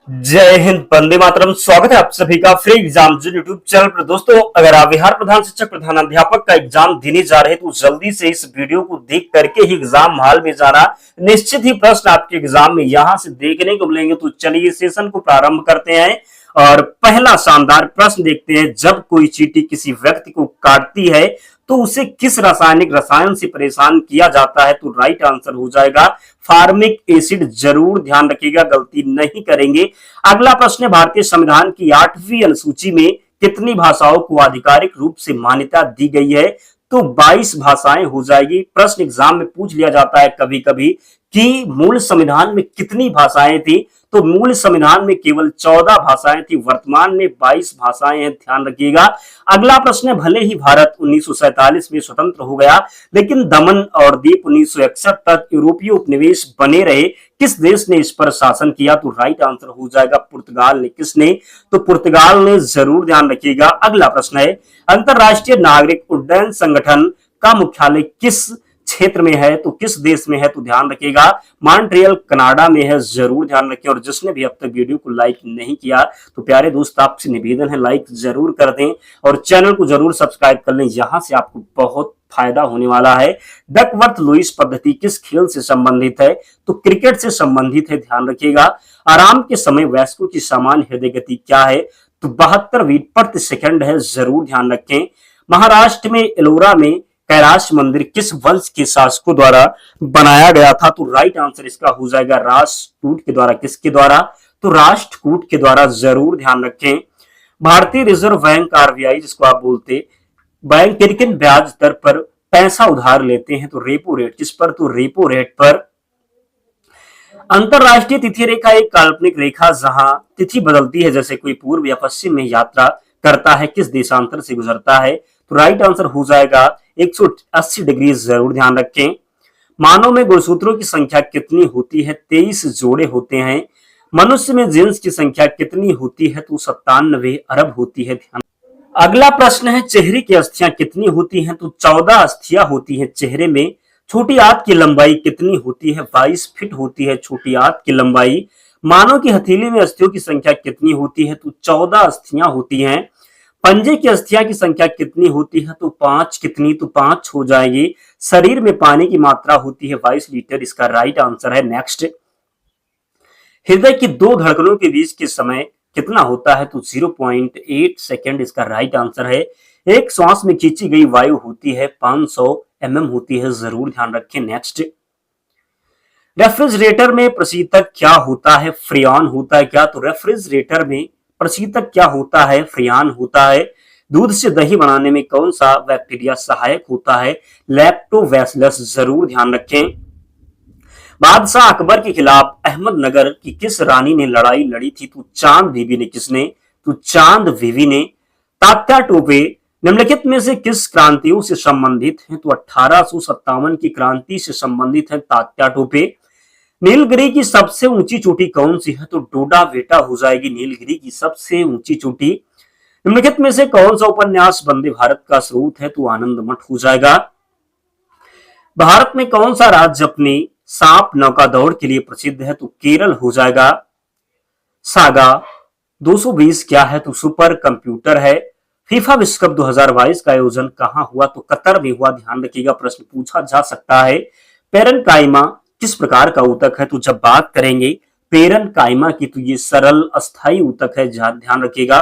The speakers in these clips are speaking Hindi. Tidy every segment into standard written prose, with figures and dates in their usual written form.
जय हिंद, वंदे मातरम। स्वागत है आप सभी का फ्री एग्जाम जो यूट्यूब चैनल पर। दोस्तों, अगर आप बिहार प्रधान शिक्षक प्रधानाध्यापक का एग्जाम देने जा रहे हैं तो जल्दी से इस वीडियो को देख करके ही एग्जाम हॉल में जाना। निश्चित ही प्रश्न आपके एग्जाम में यहां से देखने को मिलेंगे। तो चलिए सेशन को प्रारंभ करते हैं और पहला शानदार प्रश्न देखते हैं। जब कोई चींटी किसी व्यक्ति को काटती है तो उसे किस रासायनिक रसायन से परेशान किया जाता है? तो राइट आंसर हो जाएगा फार्मिक एसिड। जरूर ध्यान रखिएगा, गलती नहीं करेंगे। अगला प्रश्न है, भारतीय संविधान की 8वीं अनुसूची में कितनी भाषाओं को आधिकारिक रूप से मान्यता दी गई है? तो 22 भाषाएं हो जाएगी। प्रश्न एग्जाम में पूछ लिया जाता है कभी कभी कि मूल संविधान में कितनी भाषाएं थी, तो मूल संविधान में केवल 14 भाषाएं थी, वर्तमान में 22 भाषाएं हैं, ध्यान रखिएगा। अगला प्रश्न है, भले ही भारत 1947 में स्वतंत्र हो गया लेकिन दमन और दीव 1961 तक यूरोपीय उपनिवेश बने रहे, किस देश ने इस पर शासन किया? तो राइट आंसर हो जाएगा पुर्तगाल ने। किसने? तो पुर्तगाल ने। जरूर ध्यान रखिएगा। अगला प्रश्न है, अंतरराष्ट्रीय नागरिक उड्डयन संगठन का मुख्यालय किस क्षेत्र में है? तो किस देश में है? तो ध्यान रखिएगा मॉन्ट्रियल कनाडा में है। जरूर ध्यान रखिए। और जिसने भी अब तक वीडियो को लाइक नहीं किया तो प्यारे दोस्त आपसे निवेदन है लाइक जरूर कर दें और चैनल को जरूर सब्सक्राइब कर लें। यहां से आपको बहुत फायदा होने वाला है। डकवर्थ लुईस पद्धति किस खेल से संबंधित है? तो क्रिकेट से संबंधित है, ध्यान रखिएगा। आराम के समय वयस्कों की सामान्य हृदय गति क्या है? तो 72 बीट प्रति सेकंड है। जरूर ध्यान रखें। महाराष्ट्र में एलोरा में कैलाश मंदिर किस वंश के शासकों द्वारा बनाया गया था? तो राइट आंसर इसका हो जाएगा राष्ट्रकूट के द्वारा। किसके द्वारा? तो राष्ट्रकूट के द्वारा। जरूर ध्यान रखें। भारतीय रिजर्व बैंक आरबीआई जिसको आप बोलते बैंक किन ब्याज दर पर पैसा उधार लेते हैं? तो रेपो रेट। किस पर? तो रेपो रेट पर। अंतरराष्ट्रीय तिथि रेखा एक काल्पनिक रेखा जहां तिथि बदलती है, जैसे कोई पूर्व या पश्चिम में यात्रा करता है, किस देशांतर से गुजरता है? तो राइट आंसर हो जाएगा 180 डिग्री। जरूर ध्यान रखें। मानव में गुणसूत्रों की संख्या कितनी होती है? 23 जोड़े होते हैं। मनुष्य में जींस की संख्या कितनी होती है? तो 97 अरब होती है। ध्यान। अगला प्रश्न है, चेहरे की अस्थियां कितनी होती हैं? तो 14 अस्थियां होती हैं चेहरे में। छोटी आंत की लंबाई कितनी होती है? 22 फीट होती है छोटी आंत की लंबाई। मानव की हथेली में अस्थियों की संख्या कितनी होती है? तो 14 अस्थियां होती हैं। पंजे की अस्थियां की संख्या कितनी होती है? तो 5। कितनी? तो 5 हो जाएगी। शरीर में पानी की मात्रा होती है 22 लीटर। इसका राइट आंसर है। नेक्स्ट, हृदय की दो धड़कनों के बीच के समय कितना होता है? तो 0.8 सेकेंड। इसका राइट आंसर है। एक श्वास में खींची गई वायु होती है 500 mm होती है। जरूर ध्यान रखें। नेक्स्ट, रेफ्रिजरेटर में प्रशीतक क्या होता है? फ्रियान होता है क्या? तो रेफ्रिजरेटर में प्रशीतक क्या होता है? फ्रियान होता है। दूध से दही बनाने में कौन सा बैक्टीरिया सहायक होता है? लैक्टोबैसिलस। जरूर ध्यान रखें। बादशाह अकबर के खिलाफ अहमदनगर की किस रानी ने लड़ाई लड़ी थी? तो चांद बीबी ने। किसने? तो चांद बीबी ने। तात्या टोपे निम्नलिखित में से किस क्रांतियों से संबंधित है? तो 1857 की क्रांति से संबंधित है तात्या टोपे। नीलगिरी की सबसे ऊंची चोटी कौन सी है? तो डोडा बेटा हो जाएगी नीलगिरी की सबसे ऊंची चोटी। निम्नलिखित में से कौन सा उपन्यास वंदे भारत का स्रोत है? तो आनंद मठ हो जाएगा। भारत में कौन सा राज्य अपनी सांप नौका दौड़ के लिए प्रसिद्ध है? तो केरल हो जाएगा। सागा 220 क्या है? तो सुपर कंप्यूटर है। फीफा विश्व कप 2022 का आयोजन कहां हुआ? तो कतर में हुआ। ध्यान रखिएगा, प्रश्न पूछा जा सकता है। पेरेन्काइमा किस प्रकार का ऊतक है? तो जब बात करेंगे पेरेन्काइमा की तो ये सरल अस्थायी ऊतक है। ध्यान रखिएगा।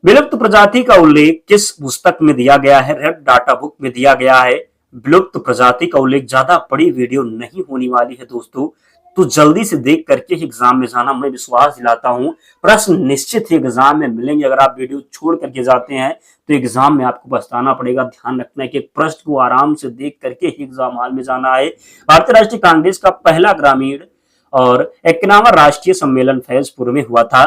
विलुप्त प्रजाति का उल्लेख किस पुस्तक में दिया गया है? रेड डाटा बुक में दिया गया है। विलुप्त प्रजाति का उल्लेख। ज्यादा बड़ी वीडियो नहीं होने वाली है दोस्तों, तो जल्दी से देख करके एग्जाम में जाना। मैं विश्वास दिलाता हूं प्रश्न निश्चित ही एग्जाम में मिलेंगे। अगर आप वीडियो छोड़ करके जाते हैं तो एग्जाम में आपको पछताना पड़ेगा। ध्यान रखना है कि प्रश्न को आराम से देख करके ही एग्जाम हॉल में जाना है। भारतीय राष्ट्रीय कांग्रेस का पहला ग्रामीण और 51वां राष्ट्रीय सम्मेलन फैजपुर में हुआ था।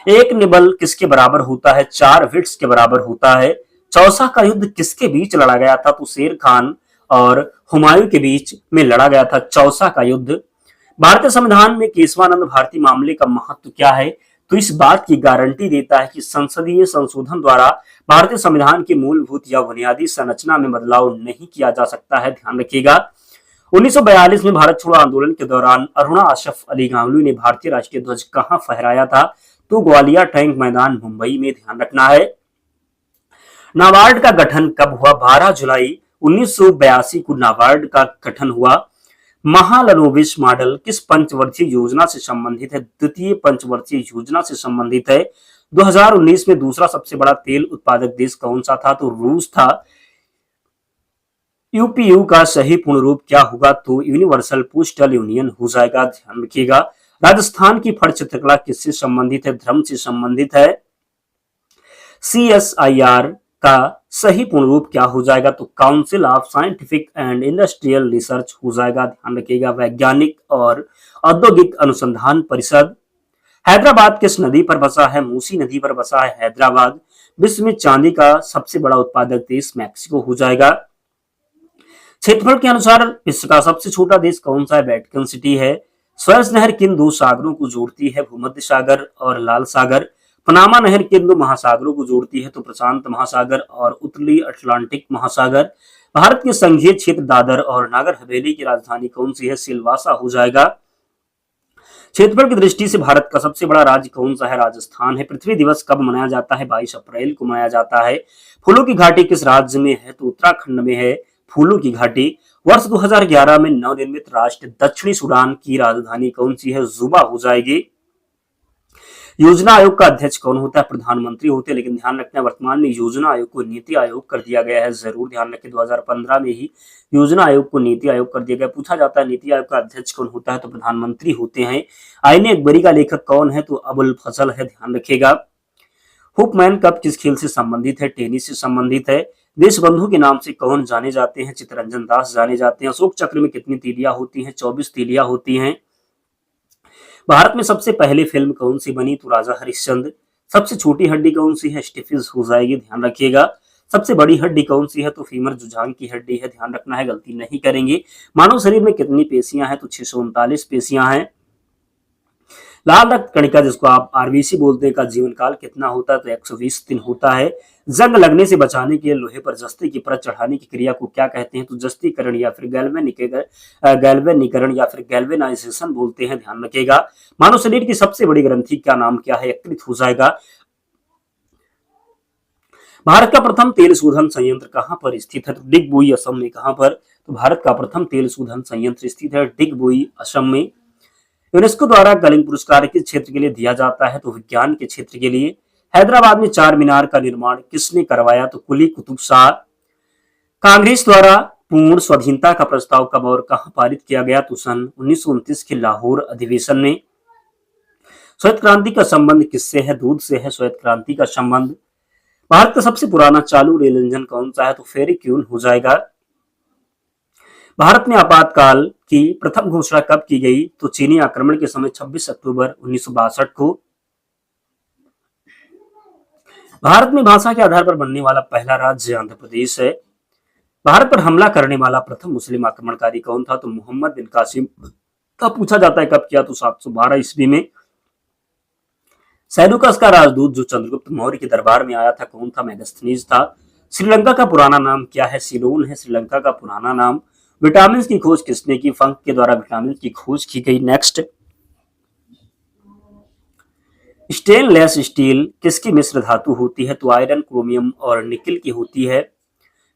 एक निबल किसके बराबर होता है? 4 विट्स के बराबर होता है। चौसा का युद्ध किसके बीच लड़ा गया था? तो शेर खान और हुमायूं के बीच में लड़ा गया था चौसा का युद्ध। भारतीय संविधान में केशवानंद भारती मामले का महत्व क्या है? तो इस बात की गारंटी देता है कि संसदीय संशोधन द्वारा भारतीय संविधान की मूलभूत या बुनियादी संरचना में बदलाव नहीं किया जा सकता है। ध्यान रखिएगा। 1942 में भारत छोड़ो आंदोलन के दौरान अरुणा अशरफ अली गांगुली ने भारतीय राष्ट्रीय ध्वज कहां फहराया था? तो ग्वालियर टैंक मैदान मुंबई में, ध्यान रखना है। नाबार्ड का गठन कब हुआ? 12 जुलाई 1982 को नाबार्ड का गठन हुआ। महालनोबिस मॉडल किस पंचवर्षीय योजना से संबंधित है? द्वितीय पंचवर्षीय योजना से संबंधित है। 2019 में दूसरा सबसे बड़ा तेल उत्पादक देश कौन सा था? तो रूस था। यूपीयू का सही पूर्ण रूप क्या होगा? तो यूनिवर्सल पोस्टल यूनियन हो जाएगा, ध्यान रखिएगा। राजस्थान की फट चित्रकला किससे संबंधित है? धर्म से संबंधित है। CSIR का सही पूर्ण रूप क्या हो जाएगा? तो council of scientific and industrial research हो जाएगा, ध्यान रखिएगा। वैज्ञानिक और औद्योगिक अनुसंधान परिषद। हैदराबाद किस नदी पर बसा है? मूसी नदी पर बसा है हैदराबाद। विश्व में चांदी का सबसे बड़ा उत्पादक देश मैक्सिको हो जाएगा। क्षेत्रफल के अनुसार विश्व का सबसे छोटा देश कौन सा है? वेटिकन सिटी है। स्वेज नहर किन दो सागरों को जोड़ती है? भूमध्य सागर और लाल सागर। पनामा नहर किन दो महासागरों को जोड़ती है? तो प्रशांत महासागर और उत्तरी अटलांटिक महासागर। भारत के संघीय क्षेत्र दादर और नागर हवेली की राजधानी कौन सी है? सिलवासा हो जाएगा। क्षेत्रफल की दृष्टि से भारत का सबसे बड़ा राज्य कौन सा है? राजस्थान है। पृथ्वी दिवस कब मनाया जाता है? 22 अप्रैल को मनाया जाता है। फूलों की घाटी किस राज्य में है? तो उत्तराखंड में है फूलों की घाटी। वर्ष 2011 में नवनिर्मित राष्ट्र दक्षिणी सूडान की राजधानी कौन सी है? जुबा हो जाएगी। योजना आयोग का अध्यक्ष कौन होता है? प्रधानमंत्री होते हैं, लेकिन ध्यान रखना वर्तमान में योजना आयोग को नीति आयोग कर दिया गया है, जरूर ध्यान रखें। 2015 में ही योजना आयोग को नीति आयोग कर दिया गया। पूछा जाता है नीति आयोग का अध्यक्ष कौन होता है? तो प्रधानमंत्री होते हैं। आईने अकबरी का लेखक कौन है? तो अबुल फजल है, ध्यान रखिएगा। हुपमैन कप किस खेल से संबंधित है? टेनिस से संबंधित है। देशबंधु के नाम से कौन जाने जाते हैं? चित्तरंजन दास जाने जाते हैं। अशोक चक्र में कितनी तीलियां होती हैं? 24 तीलियां होती हैं। भारत में सबसे पहले फिल्म कौन सी बनी? तो राजा हरिश्चंद्र। सबसे छोटी हड्डी कौन सी है? स्टिफिस हो जाएगी, ध्यान रखिएगा। सबसे बड़ी हड्डी कौन सी है? तो फीमर जुजांग की हड्डी है, ध्यान रखना है, गलती नहीं करेंगे। मानव शरीर में कितनी पेशियां हैं? तो 639 पेशियां हैं। लाल रक्त कणिका जिसको आप आरबीसी बोलते हैं का जीवन काल कितना होता है? तो 120 दिन होता है। जंग लगने से बचाने के लिए लोहे पर जस्ते की परत चढ़ाने की क्रिया को क्या कहते हैं? तो जस्तीकरण या फिर गैल्वेनीकरण या फिर गैल्वेनाइजेशन बोलते हैं, ध्यान रखिएगा। मानव शरीर की सबसे बड़ी ग्रंथि का नाम क्या है? यकृत हो जाएगा। भारत का प्रथम तेल शोधन संयंत्र कहां पर स्थित है? तो डिगबोई असम में। कहां पर? तो भारत का प्रथम तेल शोधन संयंत्र स्थित है डिगबोई असम में। यूनेस्को द्वारा कलिंग पुरस्कार किस क्षेत्र के लिए दिया जाता है? तो विज्ञान के क्षेत्र के लिए। हैदराबाद में चार मीनार का निर्माण किसने करवाया? तो कुली कुतुब शाह। कांग्रेस द्वारा पूर्ण स्वाधीनता का प्रस्ताव कब और कहां पारित किया गया? तो सन 1929 के लाहौर अधिवेशन में। श्वेत क्रांति का संबंध किससे है? दूध से है श्वेत क्रांति का संबंध। भारत का सबसे पुराना चालू रेल इंजन कौन सा है? तो फेरिक्यून हो जाएगा। भारत में आपातकाल की प्रथम घोषणा कब की गई? तो चीनी आक्रमण के समय 26 अक्टूबर 1962 को। भारत में भाषा के आधार पर बनने वाला पहला राज्य आंध्र प्रदेश है। भारत पर हमला करने वाला प्रथम मुस्लिम आक्रमणकारी कौन था? तो मोहम्मद बिन कासिम का। पूछा जाता है कब किया? तो 712 ईस्वी में। सैलूकस का राजदूत जो चंद्रगुप्त मौर्य के दरबार में आया था कौन था? मेगास्थनीज था। श्रीलंका का पुराना नाम क्या है? सिलोन है श्रीलंका का पुराना नाम। विटामिन की खोज किसने की? फंक के द्वारा विटामिन की खोज की गई। नेक्स्ट, स्टेनलेस स्टील किसकी मिश्र धातु होती है? तो आयरन, क्रोमियम और निकिल की होती है।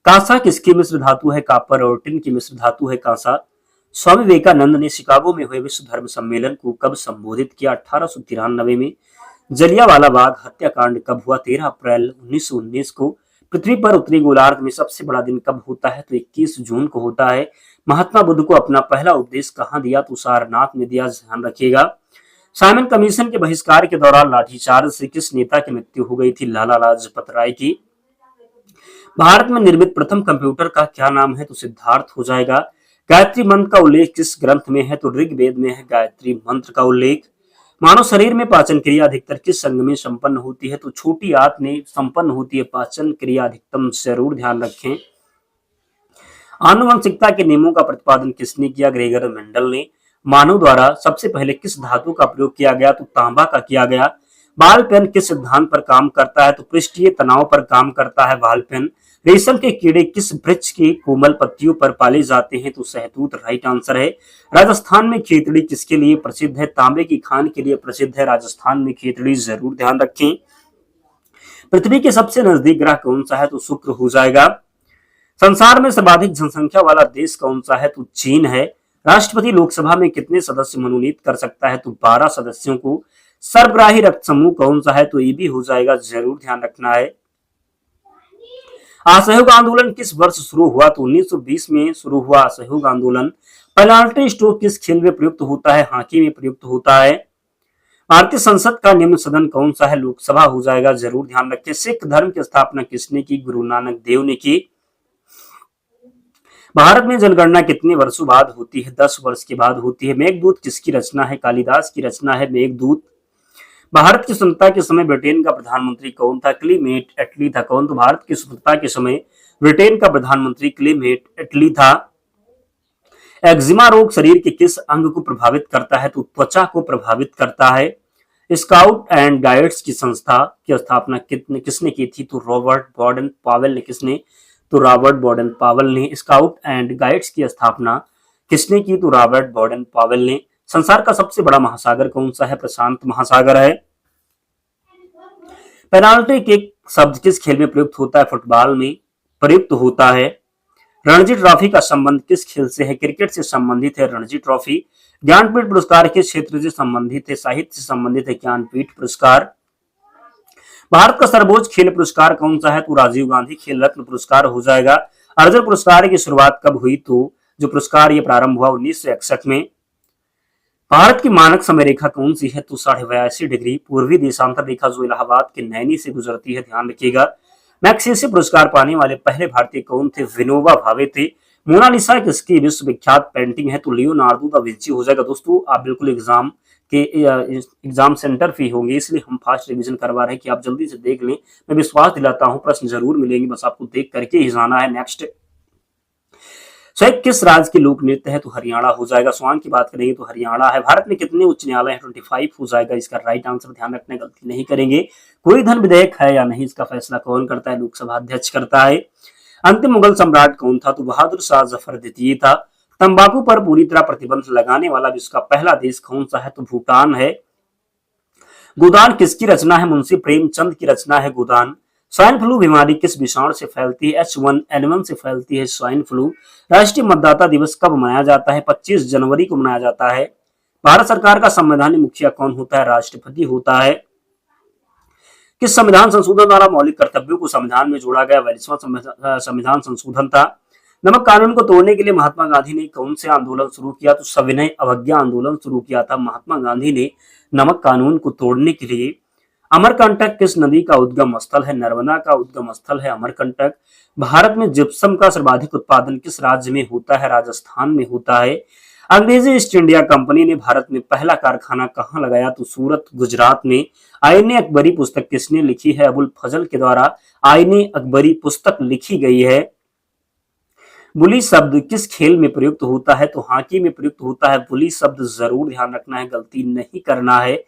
कांसा किसकी मिश्र धातु है? कापर और टिन की मिश्र धातु है कांसा। स्वामी विवेकानंद ने शिकागो में हुए विश्व धर्म सम्मेलन को कब संबोधित किया? 1893 में। जलियांवाला बाग हत्याकांड कब हुआ? 13 अप्रैल 1919 को। पृथ्वी पर उत्तरी गोलार्ध में सबसे बड़ा दिन कब होता है? तो 21 जून को होता है। महात्मा बुद्ध को अपना पहला उपदेश कहां दिया? तो सारनाथ में दिया, ध्यान रखिएगा। साइमन कमीशन के बहिष्कार के दौरान लाठीचार्ज से किस नेता की मृत्यु हो गई थी? लाला लाजपत राय की। भारत में निर्मित प्रथम कंप्यूटर का क्या नाम है? तो सिद्धार्थ हो जाएगा। गायत्री मंत्र का उल्लेख किस ग्रंथ में है? तो ऋग्वेद में है गायत्री मंत्र का उल्लेख। मानव शरीर में पाचन क्रिया अधिकतर किस अंग में संपन्न होती है? तो छोटी आंत में संपन्न होती है पाचन क्रिया अधिकतम, जरूर ध्यान रखें। आनुवंशिकता के नियमों का प्रतिपादन किसने किया? ग्रेगर मेंडल ने। मानव द्वारा सबसे पहले किस धातु का प्रयोग किया गया? तो तांबा का किया गया। बाल पेन किस सिद्धांत पर काम करता है? तो पृष्ठीय तनाव पर काम करता है बाल पेन। रेशम के कीड़े किस वृक्ष की कोमल पत्तियों पर पाले जाते हैं? तो शहतूत राइट आंसर है। राजस्थान में खेतड़ी किसके लिए प्रसिद्ध है? तांबे की खान के लिए प्रसिद्ध है राजस्थान में खेतड़ी, जरूर ध्यान रखें। पृथ्वी के सबसे नजदीक ग्रह कौन सा है? तो शुक्र हो जाएगा। संसार में सर्वाधिक जनसंख्या वाला देश कौन सा है? तो चीन है। राष्ट्रपति लोकसभा में कितने सदस्य मनोनीत कर सकता है? तो 12 सदस्यों को। सर्वग्राही रक्त समूह कौन सा है? तो ये भी हो जाएगा, जरूर ध्यान रखना है। असहयोग आंदोलन किस वर्ष शुरू हुआ? तो 1920 में शुरू हुआ असहयोग आंदोलन। पेनाल्टी स्ट्रोक किस खेल में प्रयुक्त होता है? हॉकी में प्रयुक्त होता है। भारतीय संसद का निम्न सदन कौन सा है? लोकसभा हो जाएगा, जरूर ध्यान रखें। सिख धर्म की स्थापना किसने की? गुरु नानक देव ने की। भारत में जनगणना कितने वर्षों बाद होती है? 10 वर्ष के बाद होती है। मेघदूत किसकी रचना है? कालिदास की रचना है मेघदूत। भारत की स्वतंत्रता के समय ब्रिटेन का प्रधानमंत्री कौन था? क्लीमेट एटली था। कौन? तो भारत की स्वतंत्रता के समय ब्रिटेन का प्रधानमंत्री क्लीमेट एटली था। एक्जिमा रोग शरीर के किस अंग को प्रभावित करता है? तो त्वचा को प्रभावित करता है। स्काउट एंड गाइड्स की संस्था की स्थापना किसने की थी? तो रॉबर्ट बॉर्डन पावेल ने। किसने? तो रॉबर्ट बॉर्डन पावेल ने। स्काउट एंड गाइड्स की स्थापना किसने की? तो रॉबर्ट बॉर्डन पावेल ने। संसार का सबसे बड़ा महासागर कौन सा है? प्रशांत महासागर है। पेनाल्टी किक शब्द किस खेल में प्रयुक्त होता है? फुटबॉल में प्रयुक्त होता है। रणजी ट्रॉफी का संबंध किस खेल से है? क्रिकेट से संबंधित है रणजी ट्रॉफी। ज्ञानपीठ पुरस्कार किस क्षेत्र से संबंधित है? साहित्य से संबंधित है ज्ञानपीठ पुरस्कार। भारत का सर्वोच्च खेल पुरस्कार कौन सा है? तो राजीव गांधी खेल रत्न पुरस्कार हो जाएगा। अर्जुन पुरस्कार की शुरुआत कब हुई? तो जो पुरस्कार ये प्रारंभ हुआ 1961 में। भारत की मानक समय रेखा कौन सी है? तो 82.5 डिग्री। पूर्वी देशांतर रेखा जो इलाहाबाद के नैनी से गुजरती है, ध्यान रखिएगा। मैग्सेसे पुरस्कार पाने वाले पहले भारतीय कौन थे? विनोबा भावे थे। मोनालिसा किसकी विश्वविख्यात पेंटिंग है? तो लियोनार्डो दा विंची हो जाएगा। दोस्तों आप बिल्कुल एग्जाम सेंटर फी होंगे, इसलिए हम फास्ट रिवीजन करवा रहे हैं कि आप जल्दी से देख लें। मैं विश्वास दिलाता हूं प्रश्न जरूर मिलेंगे, बस आपको देख करके ही जाना है। नेक्स्ट, स्वयं किस राज्य के लोक नृत्य है? तो हरियाणा हो जाएगा। स्वांग की बात करेंगे तो हरियाणा है। भारत में कितने उच्च न्यायालय है? 25 हो जाएगा इसका राइट आंसर। ध्यान रखना, गलती नहीं करेंगे। कोई धन विधेयक है या नहीं, इसका फैसला कौन करता है? लोकसभा अध्यक्ष करता है। अंतिम मुगल सम्राट कौन था? तो बहादुर शाह जफर द्वितीय था। तंबाकू पर पूरी तरह प्रतिबंध लगाने वाला विश्व का पहला देश कौन सा है? तो भूटान है। गोदान किसकी रचना है? मुंशी प्रेमचंद की रचना है गोदान। स्वाइन फ्लू बीमारी किस विषाणु से फैलती है? H1N1 से फैलती है स्वाइन फ्लू। राष्ट्रीय मतदाता दिवस कब मनाया जाता है? 25 जनवरी को मनाया जाता है। भारत सरकार का संवैधानिक मुखिया कौन होता है? राष्ट्रपति होता है। किस संविधान संशोधन द्वारा मौलिक कर्तव्यों को संविधान में जोड़ा गया? 42वां संविधान संशोधन था। नमक कानून को तोड़ने के लिए महात्मा गांधी ने कौन से आंदोलन शुरू किया? तो सविनय अवज्ञा आंदोलन शुरू किया था महात्मा गांधी ने नमक कानून को तोड़ने के लिए। अमरकंटक किस नदी का उद्गम स्थल है? नर्मदा का उद्गम स्थल है अमरकंटक। भारत में जिप्सम का सर्वाधिक उत्पादन किस राज्य में होता है? राजस्थान में होता है। अंग्रेजी ईस्ट इंडिया कंपनी ने भारत में पहला कारखाना कहां लगाया? तो सूरत, गुजरात में। आईने अकबरी पुस्तक किसने लिखी है? अबुल फजल के द्वारा आईने अकबरी पुस्तक लिखी गई है। बुली शब्द किस खेल में प्रयुक्त होता है? तो हॉकी में प्रयुक्त होता है बुली शब्द, जरूर ध्यान रखना है, गलती नहीं करना है।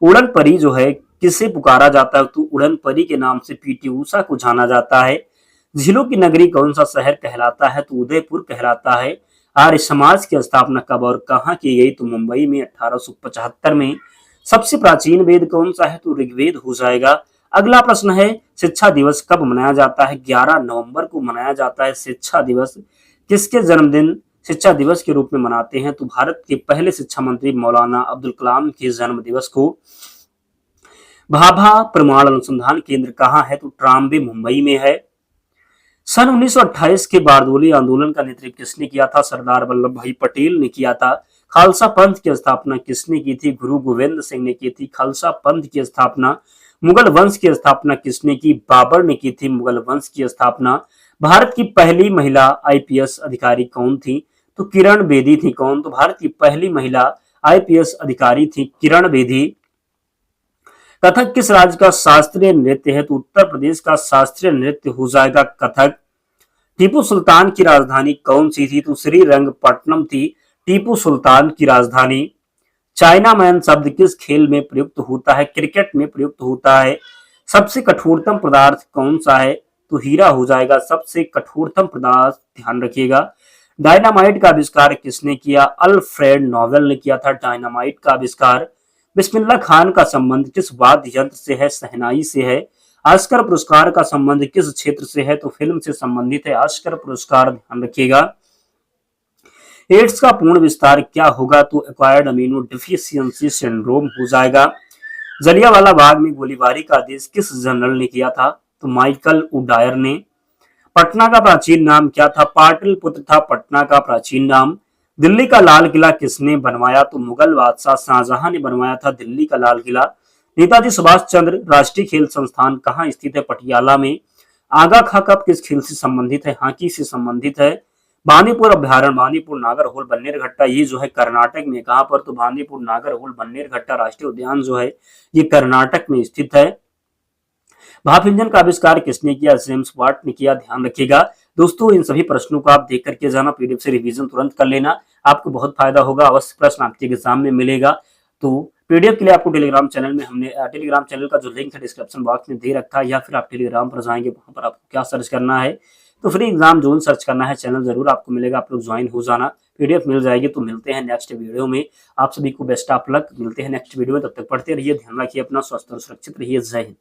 उड़न परी जो है किसे पुकारा जाता है? तो उड़न परी के नाम से पीटी उषा को जाना जाता है। झीलों की नगरी कौन सा शहर कहलाता है? तो उदयपुर कहलाता है। आर्य समाज की स्थापना कब और कहां की गई? तो मुंबई में 1875 में। सबसे प्राचीन वेद कौन सा है? तो ऋग्वेद हो जाएगा। अगला प्रश्न है, शिक्षा दिवस कब मनाया जाता है? 11 नवंबर को मनाया जाता है शिक्षा दिवस। किसके जन्मदिन शिक्षा दिवस के रूप में मनाते हैं? तो भारत के पहले शिक्षा मंत्री मौलाना अब्दुल कलाम के जन्म दिवस को। भाभा परमाणु अनुसंधान केंद्र कहाँ है? तो ट्राम्बे मुंबई में है। सन 1928 के बारडोली आंदोलन का नेतृत्व किसने किया था? सरदार वल्लभ भाई पटेल ने किया था। खालसा पंथ की स्थापना किसने की थी? गुरु गोविंद सिंह ने की थी खालसा पंथ की स्थापना। मुगल वंश की स्थापना किसने की? बाबर ने की थी मुगल वंश की स्थापना। भारत की पहली महिला आईपीएस अधिकारी कौन थी? तो किरण बेदी थी। कौन? तो भारत की पहली महिला आईपीएस अधिकारी थी किरण बेदी। कथक किस राज्य का शास्त्रीय नृत्य है? तो उत्तर प्रदेश का शास्त्रीय नृत्य हो जाएगा कथक। टीपू सुल्तान की राजधानी कौन सी थी? तो श्रीरंगपट्टनम थी टीपू सुल्तान की राजधानी। चाइना मैन शब्द किस खेल में प्रयुक्त होता है? क्रिकेट में प्रयुक्त होता है। सबसे कठोरतम पदार्थ कौन सा है? तो हीरा हो जाएगा। सबसे कठोरतम पदार्थ ध्यान रखिएगा। डायनामाइट का आविष्कार किसने किया? अल्फ्रेड नोबेल ने किया था डायनामाइट का आविष्कार। बिस्मिल्लाह खान का संबंध किस वाद्य यंत्र से है? शहनाई से है। ऑस्कर पुरस्कार का संबंध किस क्षेत्र से है? तो फिल्म से संबंधित है। ऑस्कर पुरस्कार ध्यान रखिएगा। एड्स का पूर्ण विस्तार क्या होगा? तो एक्वायर्ड अमीनो डिफिशियंसी सिंड्रोम हो जाएगा। जलियांवाला बाग में गोलीबारी का आदेश किस जनरल ने किया था? तो माइकल उडायर ने। पटना का प्राचीन नाम क्या था? पाटलिपुत्र था पटना का प्राचीन नाम। दिल्ली का लाल किला किसने बनवाया? तो मुगल बादशाह शाहजहां ने बनवाया था दिल्ली का लाल किला। नेताजी सुभाष चंद्र राष्ट्रीय खेल संस्थान कहाँ स्थित है? पटियाला में। आगा खा कप किस खेल से संबंधित है? हॉकी से संबंधित है। बांदीपुर अभ्यारण्य, बांदीपुर नागरहोल बन्नेरघट्टा, ये जो है कर्नाटक में। कहां पर? तो बांदीपुर नागरहोल बन्नेरघट्टा राष्ट्रीय उद्यान जो है ये कर्नाटक में स्थित है। भाप इंजन का आविष्कार किसने किया? जेम्स वाट ने किया। ध्यान रखिएगा दोस्तों, इन सभी प्रश्नों को आप देख करके जाना, पीडीएफ से रिवीजन तुरंत कर लेना, आपको बहुत फायदा होगा। अवश्य प्रश्न आपके एग्जाम में मिलेगा। तो पीडीएफ के लिए आपको टेलीग्राम चैनल में हमने टेलीग्राम चैनल का जो लिंक है डिस्क्रिप्शन बॉक्स में दे रखा है, या फिर आप टेलीग्राम पर जाएंगे, वहां पर आपको क्या सर्च करना है? तो फ्री एग्जाम जोन सर्च करना है। चैनल जरूर आपको मिलेगा, आप लोग ज्वाइन हो जाना, पीडीएफ मिल जाएगी। तो मिलते हैं नेक्स्ट वीडियो में। आप सभी को बेस्ट ऑफ लक। मिलते हैं नेक्स्ट वीडियो में, तब तक पढ़ते रहिए, ध्यान रखिए अपना, स्वस्थ और सुरक्षित रहिए। जय हिंद।